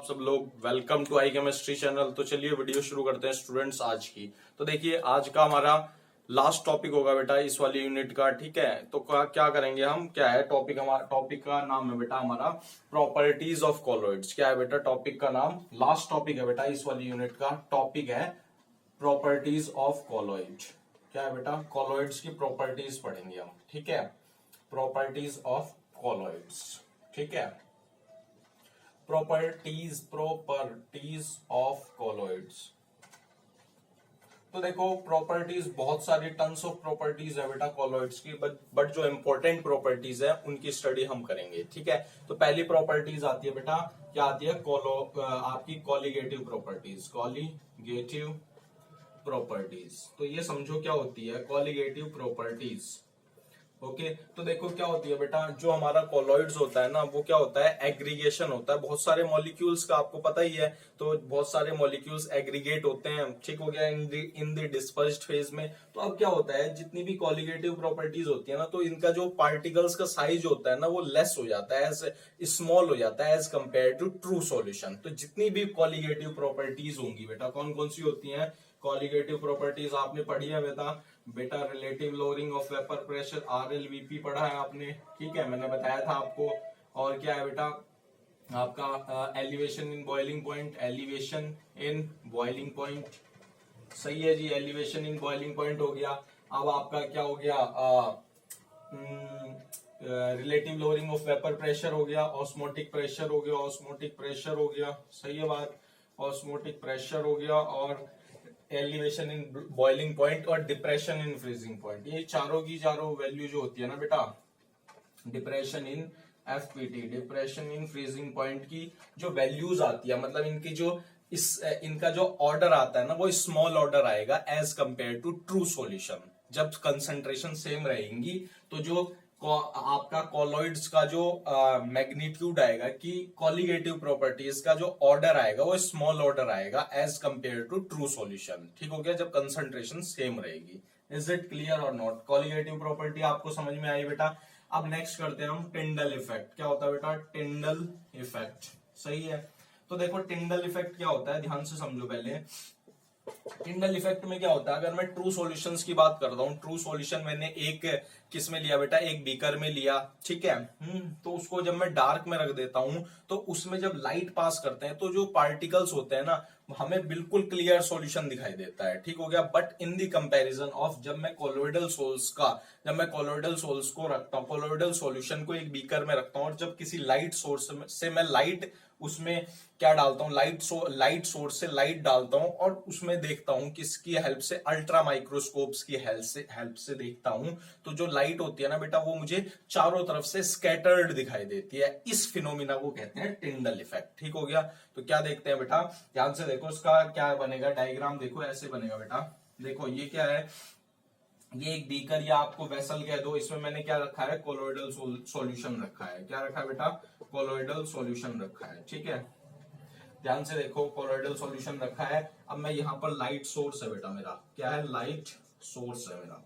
आप सब लोग, welcome to I chemistry channel. तो चलिए वीडियो शुरू करते हैं स्टूडेंट्स आज की। तो देखिए आज का हमारा लास्ट टॉपिक होगा बेटा इस वाली यूनिट का, ठीक है। तो क्या करेंगे हम, क्या है टॉपिक, हमारा टॉपिक का नाम है बेटा हमारा प्रॉपर्टीज ऑफ कॉलोइड्स। क्या है बेटा टॉपिक का नाम, लास्ट टॉपिक है बेटा इस वाली यूनिट का, टॉपिक है प्रॉपर्टीज ऑफ कॉलोइड। क्या है बेटा, कॉलोइड्स की प्रॉपर्टीज पढ़ेंगे हम, ठीक है। प्रॉपर्टीज ऑफ कॉलोइड्स, ठीक है। Properties of colloids. तो देखो प्रॉपर्टीज बहुत सारी, टन्स ऑफ प्रॉपर्टीज है बेटा कॉलोइड्स की, बट जो इंपॉर्टेंट प्रॉपर्टीज है उनकी स्टडी हम करेंगे, ठीक है। तो पहली प्रॉपर्टीज आती है बेटा, क्या आती है, आपकी कॉलिगेटिव प्रॉपर्टीज। कॉलिगेटिव प्रॉपर्टीज, तो ये समझो क्या होती है कॉलिगेटिव प्रॉपर्टीज। ओके तो देखो क्या होती है बेटा, जो हमारा कॉलोइड्स होता है ना, वो क्या होता है, एग्रीगेशन होता है बहुत सारे मॉलिक्यूल्स का, आपको पता ही है। तो बहुत सारे मॉलिक्यूल्स एग्रीगेट होते हैं, ठीक हो गया, इन द डिस्पर्स्ड फेज में। तो अब क्या होता है, जितनी भी कॉलिगेटिव प्रॉपर्टीज होती है ना, तो इनका जो पार्टिकल्स का साइज होता है ना, वो लेस हो जाता है, एज स्मॉल हो जाता है as compare to true solution. तो जितनी भी कॉलिगेटिव प्रॉपर्टीज होंगी बेटा, कौन कौन सी होती है कॉलिगेटिव प्रॉपर्टीज, आपने पढ़ी है बेटा relative lowering of vapour pressure, RLVP पढ़ा है आपने, ठीक है, मैंने बताया था आपको। और क्या है बेटा आपका elevation in boiling point, elevation in boiling point, सही है जी, एलिवेशन इन बॉइलिंग पॉइंट हो गया। अब आपका क्या हो गया, relative lowering of vapour pressure हो गया, ऑस्मोटिक प्रेशर हो गया, ऑस्मोटिक प्रेशर हो गया, सही है बात, ऑस्मोटिक प्रेशर हो गया, और एलिवेशन इन बॉइलिंग पॉइंट और डिप्रेशन इन फ्रीजिंग पॉइंट। ये चारों की चारों वैल्यू जो होती है ना बेटा, depression in FPT, depression in freezing point की जो वैल्यूज आती है, मतलब इनकी जो इनका जो ऑर्डर आता है ना, वो स्मॉल ऑर्डर आएगा as compare to true solution. जब कंसंट्रेशन सेम रहेंगी तो जो आपका कॉलोइड्स का जो मैग्नीट्यूड आएगा, कि कॉलिगेटिव प्रॉपर्टीज का जो ऑर्डर आएगा, वो स्मॉल ऑर्डर आएगा as compare to true solution, ठीक हो गया, जब कंसंट्रेशन सेम रहेगी। इज इट क्लियर और नॉट? कॉलिगेटिव प्रॉपर्टी आपको समझ में आई बेटा। अब नेक्स्ट करते हैं हम टिंडल इफेक्ट। क्या होता है बेटा, टिंडल इफेक्ट, सही है। तो देखो टिंडल इफेक्ट क्या होता है, ध्यान से समझो पहले। टिंडल इफेक्ट में क्या होता है, अगर मैं ट्रू सॉल्यूशंस की बात करता हूँ, ट्रू सॉल्यूशन मैंने एक किस में लिया बेटा, एक बीकर में लिया, ठीक है। तो उसको जब मैं डार्क में रख देता हूं, तो उसमें जब लाइट पास करते हैं, तो जो पार्टिकल्स होते हैं ना, हमें बिल्कुल क्लियर सॉल्यूशन दिखाई देता है, ठीक हो गया। But in the comparison of, जब मैं कोलोइडल सोल्स को रखता हूँ, कोलोइडल सॉल्यूशन को एक बीकर में रखता हूँ, और जब किसी लाइट सोर्स से मैं लाइट उसमें क्या डालता हूँ, लाइट सोर्स से लाइट डालता हूँ, और उसमें देखता हूँ किसकी हेल्प से, अल्ट्रा माइक्रोस्कोप्स की हेल्प से देखता हूँ, तो जो लाइट होती है ना बेटा, वो मुझे चारों तरफ से स्कैटर्ड दिखाई देती है। इस फिनोमिना को कहते हैं टिंडल इफेक्ट, ठीक हो गया। तो क्या देखते हैं बेटा, ध्यान से देखो, इसका क्या बनेगा डायग्राम, देखो ऐसे बनेगा बेटा। देखो ये क्या है, ये एक बीकर या आपको वेसल कह दो, इसमें मैंने क्या रखा है, कोलोइडल सॉल्यूशन रखा है। क्या रखा है बेटा, कोलोइडल सॉल्यूशन रखा है, ठीक है। ध्यान से देखो, कोलोइडल सॉल्यूशन रखा है। अब मैं यहाँ पर लाइट सोर्स है बेटा मेरा, क्या है, लाइट सोर्स है मेरा,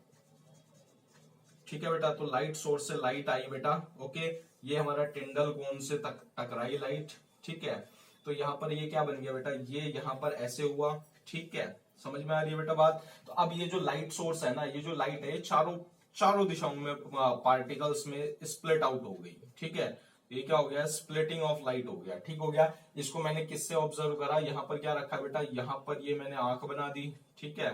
ठीक है बेटा। तो लाइट सोर्स से लाइट आई बेटा, ओके, ये हमारा टिंडल कोन से टकराई लाइट, ठीक है। तो यहाँ पर ये क्या बन गया बेटा, ये यहाँ पर ऐसे हुआ, ठीक है, समझ में आ रही है बेटा बात। तो अब ये जो लाइट सोर्स है ना, ये जो लाइट है, चारों दिशाओं में पार्टिकल्स में स्प्लिट आउट हो गई, ठीक है। ये क्या हो गया, स्प्लिटिंग ऑफ लाइट हो गया, ठीक हो गया। इसको मैंने किससे ऑब्जर्व करा, यहाँ पर क्या रखा बेटा, यहाँ पर ये मैंने आंख बना दी, ठीक है।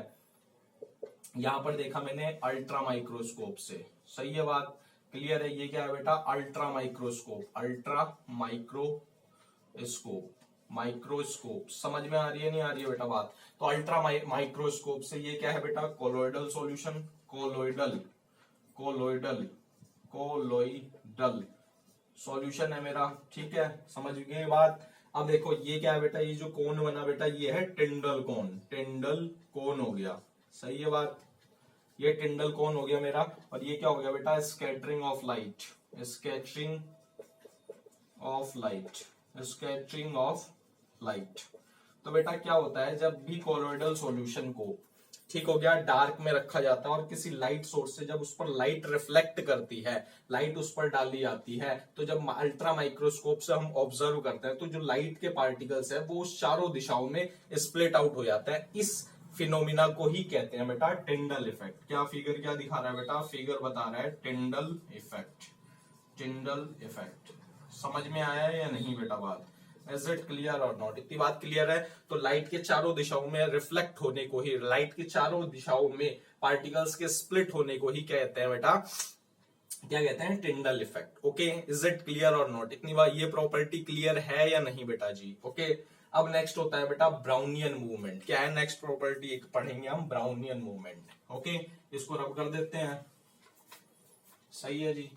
यहां पर देखा मैंने अल्ट्रा माइक्रोस्कोप से, सही है बात, क्लियर है। ये क्या है बेटा, अल्ट्रा माइक्रोस्कोप, अल्ट्रा माइक्रोस्कोप समझ में आ रही है, नहीं आ रही है बेटा बात। तो अल्ट्रा माइक्रोस्कोप से ये क्या है बेटा, कोलोइडल सॉल्यूशन, कोलोइडल सॉल्यूशन है मेरा, ठीक है, समझ गए बात। अब देखो ये क्या है बेटा, ये जो कोन बना बेटा, ये है टिंडल कोन हो गया, सही है बात, ये टिंडल कोन हो गया मेरा। और ये क्या हो गया बेटा, स्कैटरिंग ऑफ लाइट। तो बेटा क्या होता है, जब भी कोलोइडल सॉल्यूशन को ठीक हो गया, डार्क में रखा जाता है और किसी लाइट सोर्स से जब उस पर लाइट रिफ्लेक्ट करती है, लाइट उस पर डाली जाती है, तो जब अल्ट्रा माइक्रोस्कोप से हम ऑब्जर्व करते हैं तो जो लाइट के पार्टिकल्स है वो उस चारों दिशाओं में स्प्लिट आउट हो जाता है। इस फिनोमिना को ही कहते हैं बेटा टिंडल इफेक्ट। क्या फिगर क्या दिखा रहा है बेटा, फिगर बता रहा है टिंडल इफेक्ट। टिंडल इफेक्ट समझ में आया है या नहीं बेटा बात? इज इट क्लियर और नॉट? इतनी बात क्लियर है? तो लाइट के चारों दिशाओं में रिफ्लेक्ट होने को ही, लाइट के चारों दिशाओं में पार्टिकल्स के स्प्लिट होने को ही कहते हैं बेटा, क्या कहते हैं, Tyndall effect. Okay, is it clear और नॉट? इतनी बार ये प्रॉपर्टी क्लियर है या नहीं बेटा जी? ओके, अब नेक्स्ट होता है बेटा ब्राउनियन मूवमेंट। क्या है नेक्स्ट प्रॉपर्टी, एक पढ़ेंगे हम ब्राउनियन मूवमेंट। ओके, इसको रब कर देते हैं, सही है जी।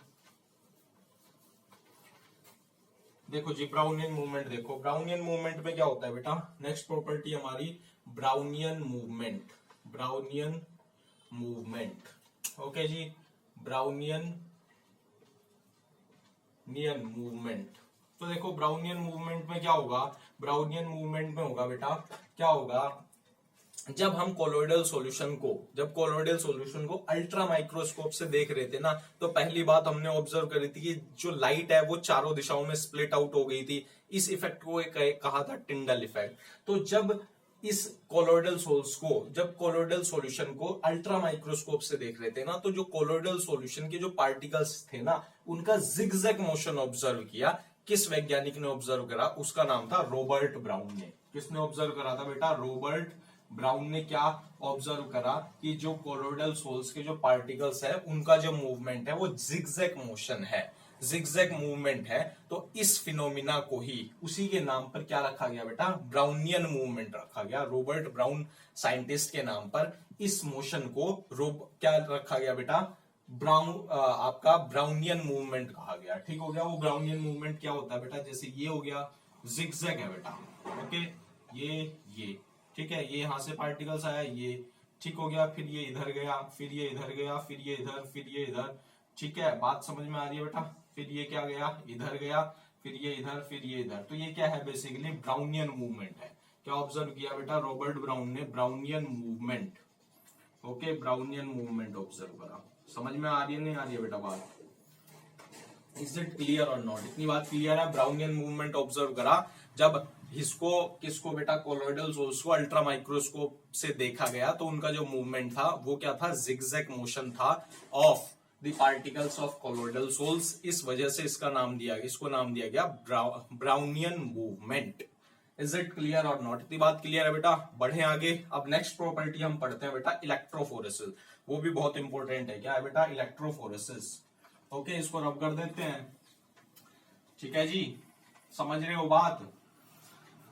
देखो जी ब्राउनियन मूवमेंट, देखो ब्राउनियन मूवमेंट में क्या होता है बेटा, नेक्स्ट प्रॉपर्टी हमारी Brownian movement. Brownian movement, okay जी, ब्राउनियन मूवमेंट। तो देखो ब्राउनियन मूवमेंट में क्या होगा, ब्राउनियन मूवमेंट में होगा बेटा, क्या होगा, जब हम कोलोइडल सॉल्यूशन को अल्ट्रा माइक्रोस्कोप से देख रहे थे ना, तो पहली बात हमने ऑब्जर्व करी थी कि जो लाइट है वो चारों दिशाओं में स्प्लिट आउट हो गई थी। इस इफेक्ट को कहा था टिंडल इफेक्ट। तो जब इस कोलोइडल सॉल्यूशन को अल्ट्रा माइक्रोस्कोप से देख रहे थे ना, तो जो कोलोइडल सॉल्यूशन के जो पार्टिकल्स थे ना, उनका जिगजैग मोशन ऑब्जर्व किया। किस वैज्ञानिक ने ऑब्जर्व करा, उसका नाम था रॉबर्ट ब्राउन ने। किसने ऑब्जर्व करा था बेटा, रॉबर्ट ब्राउन ने। क्या ऑब्जर्व करा कि जो कोलोइडल सोल्स के जो पार्टिकल्स है उनका जो मूवमेंट है वो जिगजैग मोशन है, जिगजैग मूवमेंट है। तो इस फिनोमिना को ही उसी के नाम पर क्या रखा गया बेटा, ब्राउनियन मूवमेंट रखा गया। रॉबर्ट ब्राउन साइंटिस्ट के नाम पर इस मोशन को क्या रखा गया बेटा, आपका ब्राउनियन मूवमेंट कहा गया। ठीक हो गया। वो ब्राउनियन मूवमेंट क्या होता है बेटा, जैसे ये हो गया जिगजैग है बेटा, ओके, ये ठीक है, ये यहां से पार्टिकल्स आया, ये ठीक हो गया, फिर ये इधर गया, फिर ये इधर गया, फिर ये इधर, फिर ये इधर। ठीक है, बात समझ में आ रही है बेटा? फिर ये क्या गया, इधर गया, फिर ये इधर, फिर ये इधर। तो ये क्या है, बेसिकली ब्राउनियन मूवमेंट है। क्या ऑब्जर्व किया बेटा रॉबर्ट ब्राउन ने, Brownian movement. Okay, Brownian movement observe करा। समझ में आ रही है नहीं आ रही है बेटा बात? इज इट क्लियर और नॉट? इतनी बात क्लियर है? ब्राउनियन मूवमेंट ऑब्जर्व करा जब किसको बेटा, कोलोइडल सोल्स को अल्ट्रा माइक्रोस्कोप से देखा गया, तो उनका जो मूवमेंट था वो क्या था, जिगजैग मोशन था of the particles of colloidal sols. इस वजह से इसको नाम दिया गया Brownian movement. Is it clear और नॉट? इतनी बात क्लियर है बेटा? बढ़े आगे। अब नेक्स्ट प्रॉपर्टी हम पढ़ते हैं बेटा इलेक्ट्रोफोरेसिस। वो भी बहुत इंपॉर्टेंट है। क्या है बेटा, इलेक्ट्रोफोरेसिस। ओके, इसको रब कर देते हैं। ठीक है जी, समझ रहे हो बात?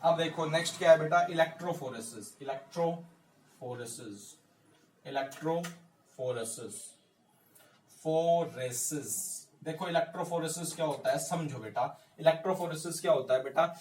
अब देखो नेक्स्ट क्या है बेटा, इलेक्ट्रोफोरेसिस। देखो इलेक्ट्रोफोरेसिस क्या होता है, समझो बेटा। इलेक्ट्रोफोरेसिस क्या होता है बेटा,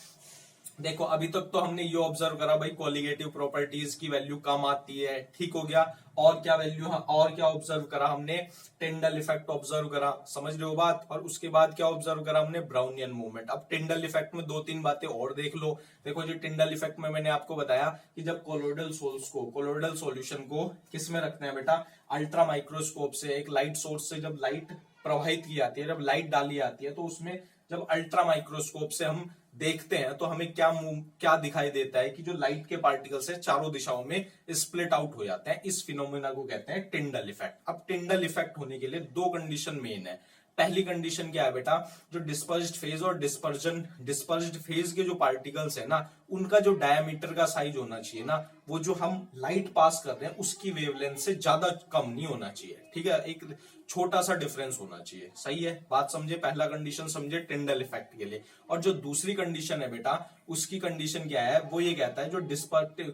देखो अभी तक तो हमने ये ऑब्जर्व करा भाई, कोलिगेटिव प्रॉपर्टीज की वैल्यू कम आती है। ठीक हो गया। और क्या वैल्यू, और क्या ऑब्जर्व करा हमने, टिंडल इफेक्ट ऑब्जर्व करा। समझ रहे हो बात? और उसके बाद क्या ऑब्जर्व करा हमने, ब्राउनियन मूवमेंट। अब टिंडल इफेक्ट में 2-3 बातें और देख लो। देखो जो टिंडल इफेक्ट में मैंने आपको बताया कि जब कोलोइडल सॉल्यूशन को किस में रखते हैं बेटा, अल्ट्रा माइक्रोस्कोप से, एक लाइट सोर्स से जब लाइट प्रवाहित की जाती है, जब लाइट डाली जाती है, तो उसमें जब अल्ट्रा माइक्रोस्कोप से हम देखते हैं तो हमें क्या दिखाई देता है कि जो लाइट के पार्टिकल्स है चारों दिशाओं में स्प्लिट आउट हो जाते हैं। इस फिनोमेना को कहते हैं टिंडल इफेक्ट। अब टिंडल इफेक्ट होने के लिए 2 कंडीशन मेन है। पहली कंडीशन क्या है बेटा, जो डिस्पर्स्ड फेज और डिस्पर्स्ड फेज के जो पार्टिकल्स है ना, उनका जो डायमीटर का साइज होना चाहिए ना, वो जो हम लाइट पास कर रहे हैं उसकी वेवलेंथ से ज्यादा कम नहीं होना चाहिए। ठीक है, एक छोटा सा डिफरेंस होना चाहिए। सही है, बात समझे? पहला कंडीशन समझे टिंडल इफेक्ट के लिए। और जो दूसरी कंडीशन है बेटा, उसकी कंडीशन क्या है, वो ये कहता है जो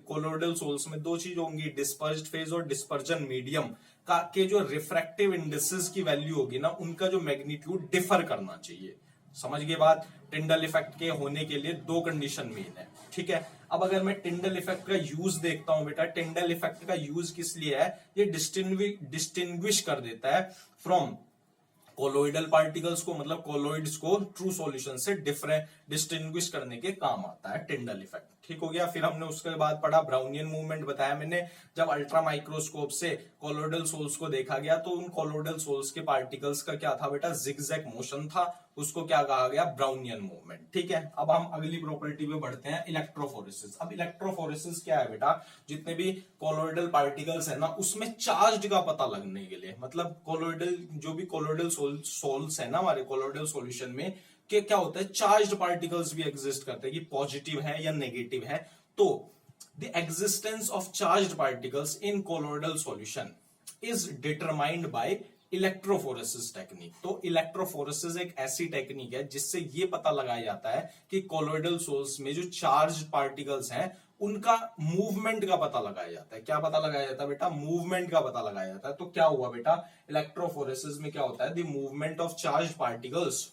कोलोइडल सोल्स में 2 चीज होंगी, डिस्पर्स्ड फेज और डिस्पर्जन मीडियम के जो रिफ्रैक्टिव इंडिसेस की वैल्यू होगी ना, उनका जो मैग्नीट्यूड डिफर करना चाहिए। समझ गए बात? टिंडल इफेक्ट के होने के लिए 2 कंडीशन मेन है। ठीक है, अब अगर मैं टिंडल इफेक्ट का यूज देखता हूं बेटा, टिंडल इफेक्ट का यूज किस लिए है, ये डिस्टिंग्विश कर देता है फ्रॉम कोलोइडल पार्टिकल्स को मतलब कोलोइड्स को ट्रू सॉल्यूशन से डिफरेंट डिस्टिंग्विश करने के काम आता है टिंडल इफेक्ट। ठीक हो गया। फिर हमने उसके बाद पढ़ा ब्राउनियन मूवमेंट, बताया मैंने जब अल्ट्रा माइक्रोस्कोप से कोलोइडल सोल्स को देखा गया तो उन कोलोइडल सोल्स के पार्टिकल्स का क्या था बेटा, जिगजैग मोशन था, उसको क्या कहा गया, ब्राउनियन मूवमेंट। ठीक है। अब हम अगली प्रॉपर्टी पे बढ़ते हैं, इलेक्ट्रोफोरेसिस। अब इलेक्ट्रोफोरेसिस क्या है बेटा, जितने भी कोलोइडल पार्टिकल्स है ना उसमें चार्ज का पता लगने के लिए, मतलब कोलोइडल जो भी कोलोइडल सोल्स है ना हमारे कोलोइडल सॉल्यूशन में कि क्या होता है, चार्ज्ड पार्टिकल्स भी एग्जिस्ट करते हैं कि पॉजिटिव है या नेगेटिव है। तो the existence of charged particles in colloidal solution is determined by electrophoresis technique. तो इलेक्ट्रोफोरेसिस एक ऐसी टेक्निक है जिससे ये पता लगाया जाता है कि कोलोइडल सोल्स में जो चार्ज पार्टिकल्स हैं उनका मूवमेंट का पता लगाया जाता है। क्या पता लगाया जाता है बेटा, मूवमेंट का पता लगाया जाता है। तो क्या हुआ बेटा, इलेक्ट्रोफोरेसिस में क्या होता है, the movement of charge particles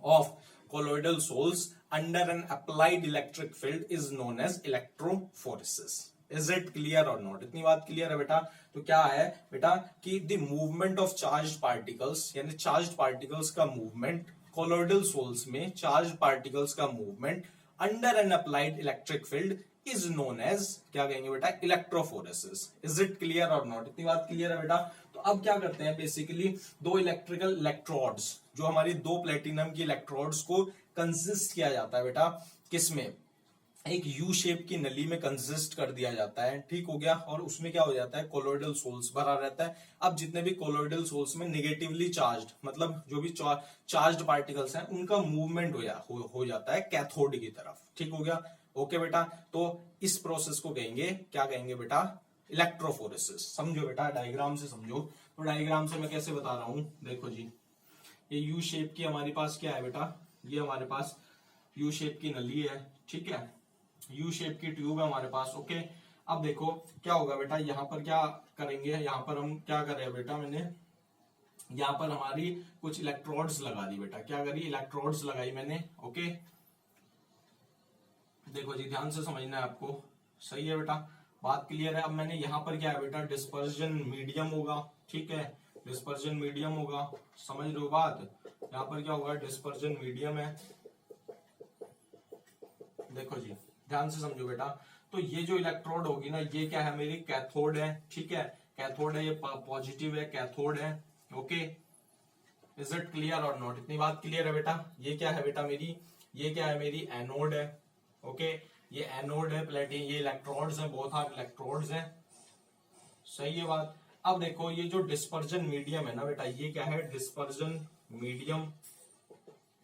of colloidal soles under an applied electric field is known as electrophoresis. Is it clear or not? इतनी बात क्लियर है बेटा। तो क्या है बेटा कि the movement of charged particles यानी charged particles का movement colloidal soles में charged particles का movement under an applied electric field is known as क्या कहेंगे बेटा, इलेक्ट्रोफोरेसिस। इज इट क्लियर और नॉट? इतनी बात क्लियर है बेटा। तो अब क्या करते हैं, बेसिकली दो इलेक्ट्रिकल इलेक्ट्रोड्स, जो हमारी दो प्लेटिनम की इलेक्ट्रोड्स को कंसिस्ट किया जाता है बेटा, किसमें, एक यू शेप की नली में कंसिस्ट कर दिया जाता है। ठीक हो गया। और उसमें क्या हो जाता है, कोलोइडल सोल्स भरा रहता है। अब जितने भी कोलोइडल सोल्स में नेगेटिवली चार्ज्ड मतलब जो भी चार्ज्ड पार्टिकल्स हैं उनका मूवमेंट हो जाता है कैथोड की तरफ। ठीक हो गया। ओके बेटा। तो इस प्रोसेस को कहेंगे, क्या कहेंगे बेटा, इलेक्ट्रोफोरेसिस। समझो बेटा, डायग्राम से समझो। तो डायग्राम से मैं कैसे बता रहा हूं, देखो जी, ये यू शेप की हमारे पास क्या है बेटा, ये हमारे पास यू शेप की नली है। ठीक है, यू शेप की ट्यूब है हमारे पास। ओके। अब देखो क्या होगा बेटा, यहां पर क्या करेंगे, यहां पर हम क्या कर रहे हैं बेटा, मैंने यहां पर हमारी कुछ इलेक्ट्रोड्स लगा दी बेटा। क्या करी, इलेक्ट्रोड्स लगाई मैंने। ओके, देखो जी, ध्यान से समझना है आपको। सही है बेटा, बात क्लियर है। अब मैंने यहां पर क्या है बेटा, डिस्पर्जन मीडियम होगा। ठीक है, डिस्पर्जन मीडियम होगा, समझ रहे हो बात। यहां पर क्या होगा, डिस्पर्जन मीडियम है। देखो जी, ध्यान से समझो बेटा। तो ये जो इलेक्ट्रोड होगी ना, ये क्या है, मेरी कैथोड है। ठीक है, कैथोड है, ये पॉजिटिव है, कैथोड है। ओके, इज इट क्लियर और नॉट? इतनी बात क्लियर है बेटा। ये क्या है बेटा मेरी, ये क्या है, मेरी एनोड है। ओके, ये एनोड है, प्लेटिन, ये इलेक्ट्रोड्स हैं, बोथ आर इलेक्ट्रोड्स हैं। सही है बात। अब देखो ये जो डिस्पर्जन मीडियम है ना बेटा, ये क्या है, डिस्पर्जन मीडियम।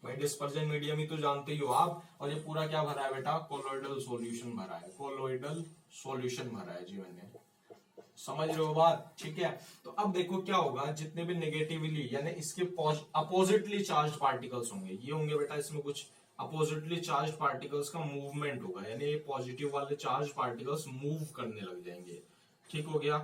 भाई डिस्पर्जन मीडियम ही तो जानते ही हो आप। और ये पूरा क्या भरा है बेटा, कोलोइडल सॉल्यूशन भरा है, कोलोइडल सॉल्यूशन भरा है जी मैंने। समझ रहे हो बात। ठीक है। तो अब देखो क्या होगा, जितने भी नेगेटिवली यानी इसके अपोजिटली चार्ज पार्टिकल्स होंगे, ये होंगे बेटा, इसमें कुछ अपोजिटली चार्ज पार्टिकल्स का मूवमेंट होगा, यानी ये पॉजिटिव वाले चार्ज पार्टिकल्स मूव करने लग जाएंगे। ठीक हो गया।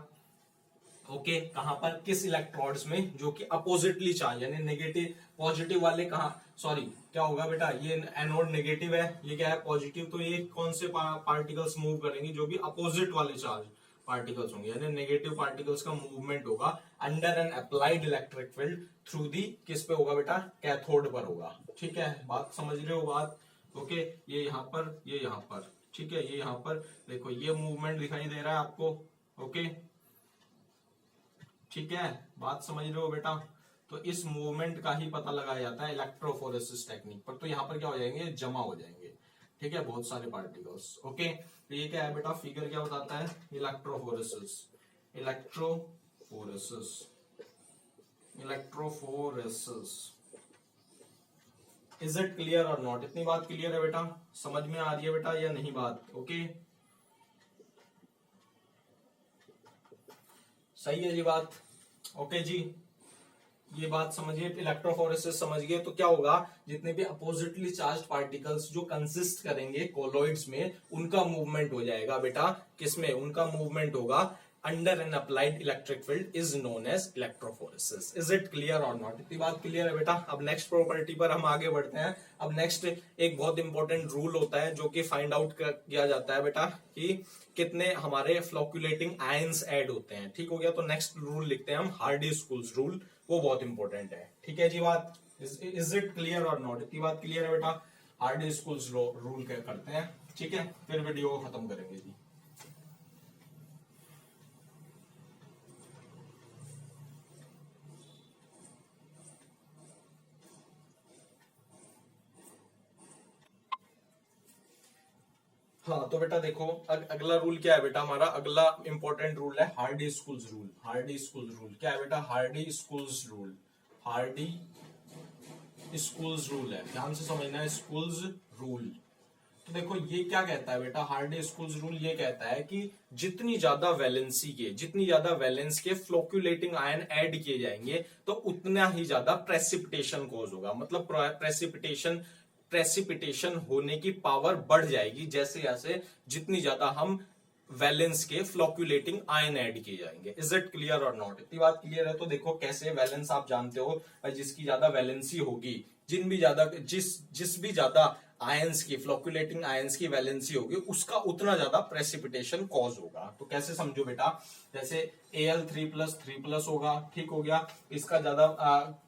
ओके, कहां पर, किस इलेक्ट्रोड्स में जो कि अपोजिटली चार्ज यानी नेगेटिव, पॉजिटिव वाले कहां, सॉरी क्या होगा बेटा, ये एनोड नेगेटिव है, ये क्या है पॉजिटिव। तो ये कौन से पार्टिकल्स मूव करेंगे, जो भी अपोजिट वाले चार्ज पार्टिकल्स होंगे, यानी नेगेटिव पार्टिकल्स का मूवमेंट होगा under an applied electric field through the, किस पे होगा बेटा, कैथोड पर होगा। ठीक है, बात समझ रहे हो बात। ओके, ये यहाँ पर, ये यहाँ पर। ठीक है, ये यहाँ पर देखो, ये मूवमेंट दिखाई दे रहा है आपको। ओके, ठीक है, बात समझ रहे हो बेटा। तो इस मूवमेंट का ही पता लगाया जाता है इलेक्ट्रोफोरेसिस टेक्निक पर। तो यहाँ पर क्या हो जाएंगे, जमा हो जाएंगे। ठीक है, बहुत सारे पार्टिकल्स। ओके, तो ये क्या है बेटा, फिगर क्या बताता है, electrophoresis, electrophoresis, electrophoresis. Is it clear और नॉट? इतनी बात क्लियर है बेटा, समझ में आ रही है बेटा या नहीं बात? ओके, सही है जी बात। ओके जी, ये बात समझिए, इलेक्ट्रोफोरेसिस समझ गए। तो क्या होगा, जितने भी अपोजिटली चार्ज पार्टिकल्स जो कंसिस्ट करेंगे कोलोइड्स में, उनका मूवमेंट हो जाएगा बेटा, किसमें, उनका मूवमेंट होगा under an applied electric field is known as electrophoresis. Is it clear और नॉट? इतनी बात क्लियर है बेटा। अब नेक्स्ट प्रॉपर्टी पर हम आगे बढ़ते हैं। अब नेक्स्ट एक बहुत इंपॉर्टेंट रूल होता है जो कि फाइंड आउट किया जाता है बेटा कि कितने हमारे फ्लोक्युलेटिंग आयंस ऐड होते हैं। ठीक हो गया। तो नेक्स्ट रूल लिखते हैं हम, हार्डी स्कूल्स रूल। वो बहुत इंपॉर्टेंट है। ठीक है जी, बात इज इट क्लियर और नॉट? इतनी बात क्लियर है बेटा? हार्डी स्कूल्स रूल क्या करते हैं, ठीक है, फिर वीडियो को खत्म करेंगे जी। हाँ तो बेटा देखो, अगला रूल क्या है बेटा हमारा? अगला इंपॉर्टेंट रूल है Hardy schools rule. Hardy schools rule क्या है बेटा? Hardy schools rule, Hardy schools rule है, ध्यान से समझना है, स्कूल्स रूल। तो देखो ये क्या कहता है बेटा? हार्डी स्कूल्स रूल ये कहता है कि जितनी ज्यादा वैलेंस के फ्लोक्यूलेटिंग आयन ऐड किए जाएंगे तो उतना ही ज्यादा प्रेसिपिटेशन कॉज होगा, मतलब प्रेसिपिटेशन होने की पावर बढ़ जाएगी जैसे जैसे जितनी ज्यादा हम वैलेंस के फ्लोक्यूलेटिंग आयन ऐड किए जाएंगे। इज इट क्लियर और नॉट? इतनी बात क्लियर है? तो देखो कैसे वैलेंस आप जानते हो भाई, जिसकी ज्यादा वैलेंसी होगी, जिस भी ज्यादा आयंस की फ्लोक्यूलेटिंग आयंस की वैलेंसी होगी उसका उतना ज्यादा प्रेसिपिटेशन कॉज होगा। तो कैसे समझो बेटा? जैसे Al3+3+ होगा, ठीक हो गया, इसका ज्यादा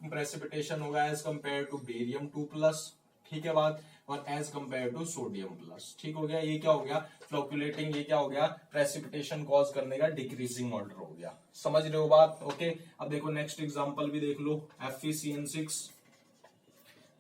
प्रेसिपिटेशन होगा एज कंपेयर टू बेरियम 2+, ठीक है बात, और as compare to sodium plus, ठीक हो गया। ये क्या हो गया? फ्लोक्यूलेटिंग, ये क्या हो गया? प्रेसिपिटेशन कॉज करने का डिक्रीजिंग ऑर्डर हो गया। समझ रहे हो बात? ओके, अब देखो नेक्स्ट एग्जांपल भी देख लो।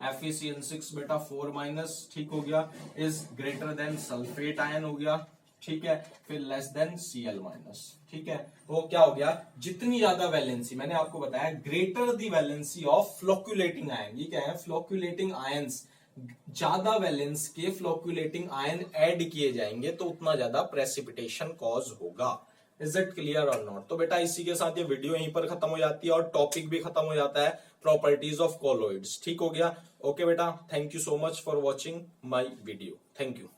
FeCN6 बेटा 4-, ठीक हो गया, is greater than sulphate ion हो गया, ठीक है, फिर लेस देन Cl-, ठीक है। वो क्या हो गया? जितनी ज्यादा वैलेंसी, मैंने आपको बताया greater the valency of flocculating ion, ये क्या है? फ्लोक्यूलेटिंग आयंस, ज्यादा वैलेंस के फ्लोक्यूलेटिंग आयन ऐड किए जाएंगे तो उतना ज्यादा प्रेसिपिटेशन कॉज होगा। इज इट क्लियर और नॉट? तो बेटा इसी के साथ ये वीडियो यहीं पर खत्म हो जाती है और टॉपिक भी खत्म हो जाता है, प्रॉपर्टीज ऑफ कॉलोइड्स, ठीक हो गया। ओके बेटा, thank you so much for watching my video, thank you.